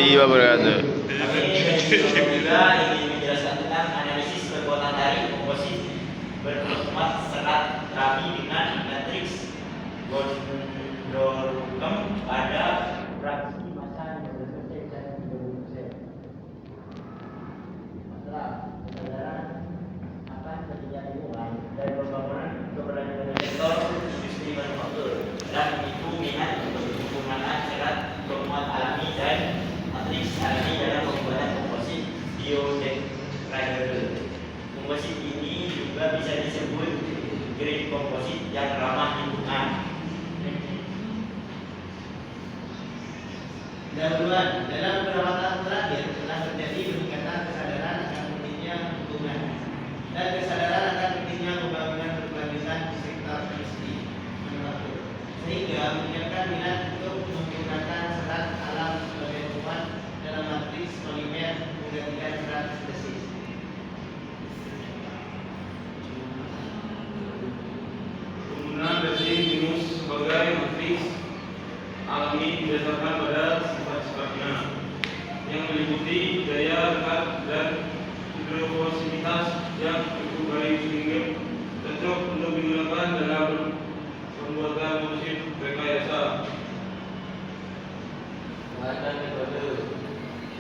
warahmatullahi wabarakatuh. Kami dari Psikologi juga ingin menjelaskan tentang analisis perbuatan dari komposit berformat serat rapi dengan matriks Gondorcum pada fraksi massa 15% dan 30%. Masalah kesadaran akan terjadi hubungan dari pembangunan keberlanjutan sektor industri manufaktur dan memicu minat untuk penggunaan serat bermuat alami dan matriks alami dalam pembuatan komposit biodegradable. Komposit ini juga bisa disebut green komposit yang ramah lingkungan. Dahuluan, dalam beberapa tahun terakhir telah terjadi peningkatan kesadaran akan pentingnya lingkungan dan kesadaran akan pentingnya pembangunan berkelanjutan di sektor industri manufaktur, sehingga meningkatkan minat untuk menggunakan serat alam sebagai penguat dalam matriks polimer menggantikan serat sintesis. Penggunaan resin minus sebagai matriks alami berdasarkan pada sifat-sifatnya yang meliputi daya lekat dan hidrofosibilitas yang cukup baik sehingga cocok untuk digunakan dalam pembuatan komposit rekayasa. Pengadaan metode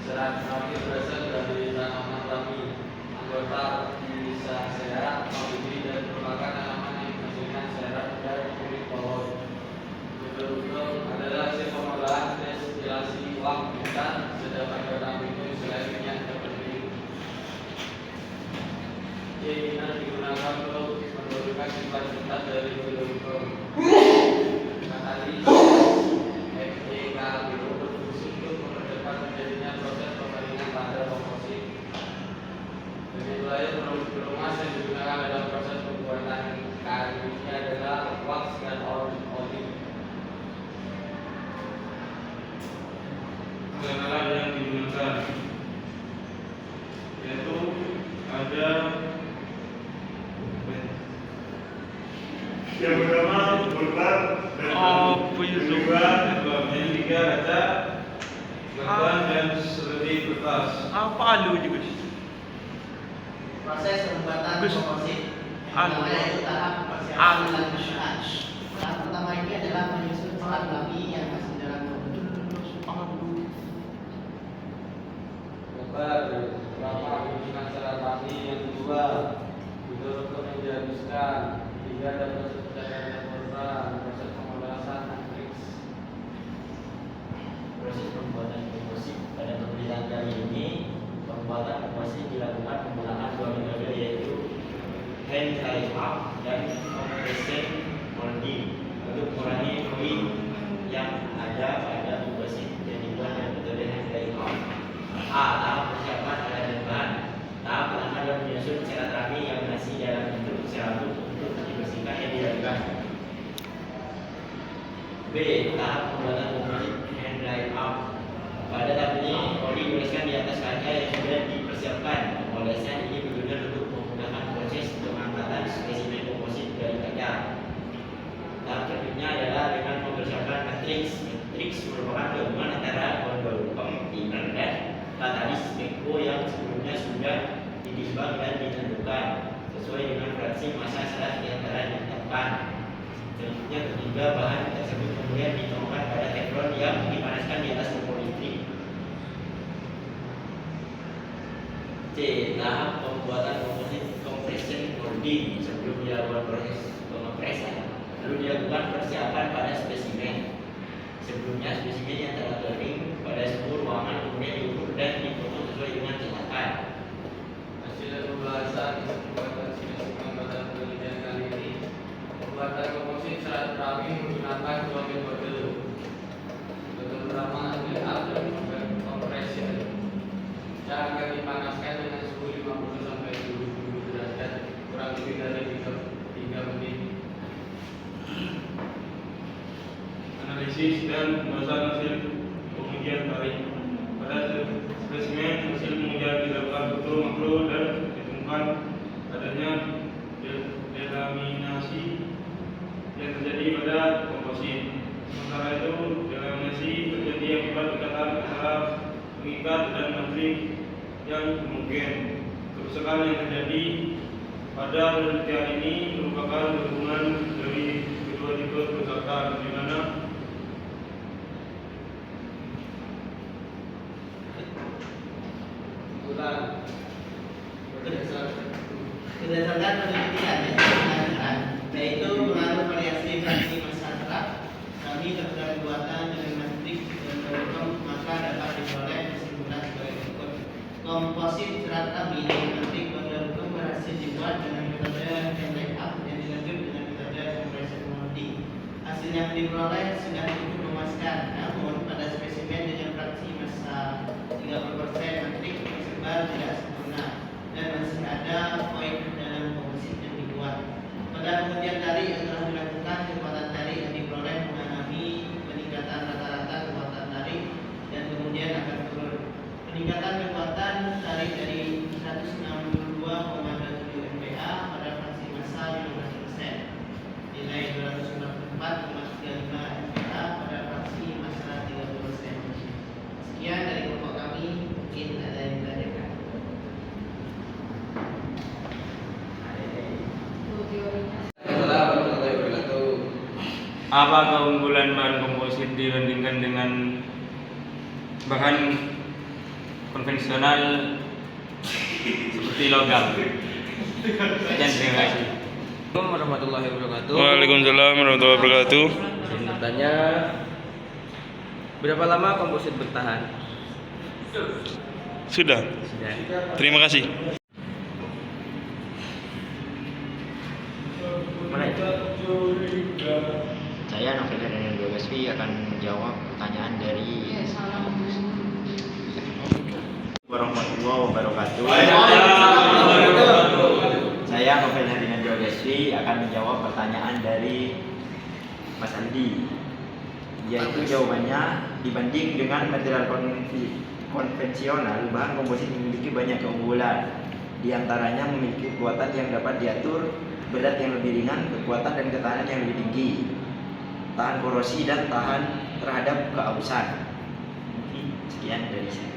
serat rapi berasal dari tanaman rapi anggota bisa serat, mawidi dan merupakan tanaman yang menghasilkan serat dan kulit pohon. Metode adalah hasil pengolahan destilasi uap bukan sedangkan dalam itu selain minyak seperti minyak digunakan untuk menurunkan sifat-sifat dari hidrogen. Katalis FEK berfungsi untuk mempercepat terjadinya proses pengeringan pada komposit. Dari wilayah perumahan yang digunakan dalam proses pembuatan kayu ini adalah wax dan oli. Alat yang digunakan yaitu ada yang pertama bulbar dan kedua yang tiga kaca gerbang dan seperti kertas. Apa alu juga? Proses pembuatan Gus. komposit Anu. yang pertama yaitu tahap persiapan dan penggunaan. Tahap pertama ini adalah menyusun serat rapi yang masih dalam bentuk Lebar, berapa gunakan serat rapi. Yang kedua, hidrogen yang dihabiskan. Tiga, ada proses pencarian korban, proses pengolahan matriks. Proses pembuatan komposit pada pemberitaan kali ini, pembuatan komposit dilakukan menggunakan dua metode yaitu hand dry up dan compression molding untuk mengurangi fluid yang ada pada komposit yang dibuat dengan metode hand dry up. Tahap persiapan alat dan bahan. Tahap pertama adalah menyusun serat rapi yang masih dalam bentuk serabut untuk dibersihkan yang dilakukan. B. Tahap pembuatan komposit hand dry up. Pada tahap ini, oli dioleskan di atas kaca yang sudah dipersiapkan. Olesan ini berguna untuk memudahkan proses pengangkatan spesimen komposit dari kaca. Tahap berikutnya adalah dengan mempersiapkan matriks. Matriks merupakan gabungan antara Gondorcum inner dan katalis Beko yang sebelumnya sudah ditimbang dan ditentukan sesuai dengan fraksi massa serat yang telah ditetapkan. Selanjutnya ketiga, bahan tersebut kemudian dituangkan pada teflon yang dipanaskan di atas kompor listrik. C. Tahap pembuatan komposit compression molding. Sebelum dilakukan proses pengepresan, lalu dilakukan persiapan pada spesimen. Sebelumnya spesimen yang telah kering pada suhu ruangan kemudian diukur dan dipotong sesuai dengan cetakan. Hasil pembahasan pembuatan spesimen pada penelitian kali ini, pembuatan komposit serat rapi menggunakan dua metode. Metode pertama adalah compression yang akan dipanaskan dengan suhu 50 sampai 70 derajat kurang lebih dari 3 menit. Analisis dan pembahasan hasil pengujian tarik. Pada spesimen hasil pengujian dilakukan foto makro dan ditemukan adanya delaminasi yang terjadi pada komposit. Sementara itu, delaminasi terjadi akibat ikatan antara pengikat dan matrik yang mungkin. Kerusakan yang terjadi pada penelitian ini merupakan gabungan dari kedua tipe kerusakan, di mana berdasarkan penelitian yang dilakukan, yaitu pengaruh variasi fraksi massa terap, kami terhadap buatan dengan matrik dan berhukum, maka dapat diperoleh kesimpulan sebagai berikut. Komposit serat kami dengan matrik berhukum berhasil dibuat dengan metode handling up yang dilanjut dengan metode compression molding. Hasil yang diperoleh sudah cukup memuaskan, namun pada spesimen dengan fraksi massa 30% matrik tersebar tidak sempurna dan masih ada poin dalam komposit yang dibuat. Pada kemudian dari yang telah dilakukan, kekuatan tarik yang diperoleh mengalami peningkatan rata-rata kekuatan tarik dan kemudian akan turun. Peningkatan kekuatan tarik dari 162,27 MPa pada fraksi massa 15%, nilai 294,35 MPa pada fraksi massa 30%. Sekian dari kelompok kami, mungkin ada yang ditanyakan. Apa keunggulan bahan komposit dibandingkan dengan bahan konvensional seperti logam? Sekian, terima kasih. Assalamualaikum warahmatullahi wabarakatuh. Waalaikumsalam warahmatullahi wabarakatuh. Saya bertanya, berapa lama komposit bertahan? Sudah. Sudah. Terima kasih. Mulai. Saya Novel Daniel Gawaswi akan menjawab pertanyaan dari warahmatullahi wabarakatuh. Saya Novel Daniel Gawaswi akan menjawab pertanyaan dari Mas Andi, yaitu jawabannya dibanding dengan material konvensional, bahan komposit memiliki banyak keunggulan. Di antaranya memiliki kekuatan yang dapat diatur, berat yang lebih ringan, kekuatan dan ketahanan yang lebih tinggi, tahan korosi dan tahan terhadap keausan. Mungkin sekian dari saya.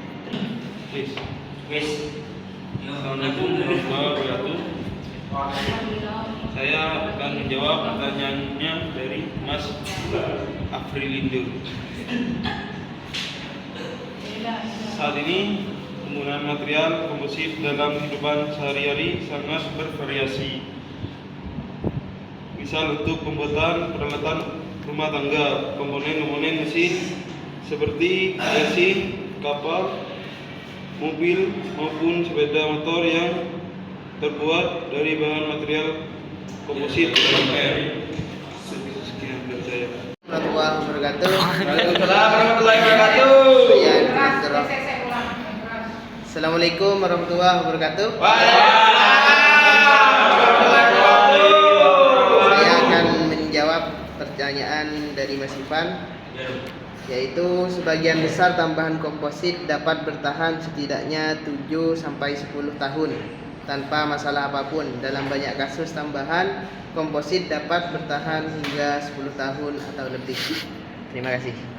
Assalamualaikum warahmatullahi wabarakatuh. Saya akan menjawab pertanyaannya dari Mas Afrilindo. Saat ini penggunaan material komposit dalam kehidupan sehari-hari sangat bervariasi. Misal untuk pembuatan peralatan rumah tangga, komponen-komponen mesin seperti mesin, kapal, mobil maupun sepeda motor yang terbuat dari bahan material komposit dalam air. Sekian dari saya. Warahmatullahi wabarakatuh. Waalaikumsalam warahmatullahi wabarakatuh. Assalamualaikum warahmatullahi wabarakatuh. Saya akan menjawab pertanyaan dari Mas Ivan, yaitu sebagian besar tambahan komposit dapat bertahan setidaknya 7 sampai 10 tahun tanpa masalah apapun. Dalam banyak kasus tambahan komposit dapat bertahan hingga 10 tahun atau lebih. Terima kasih.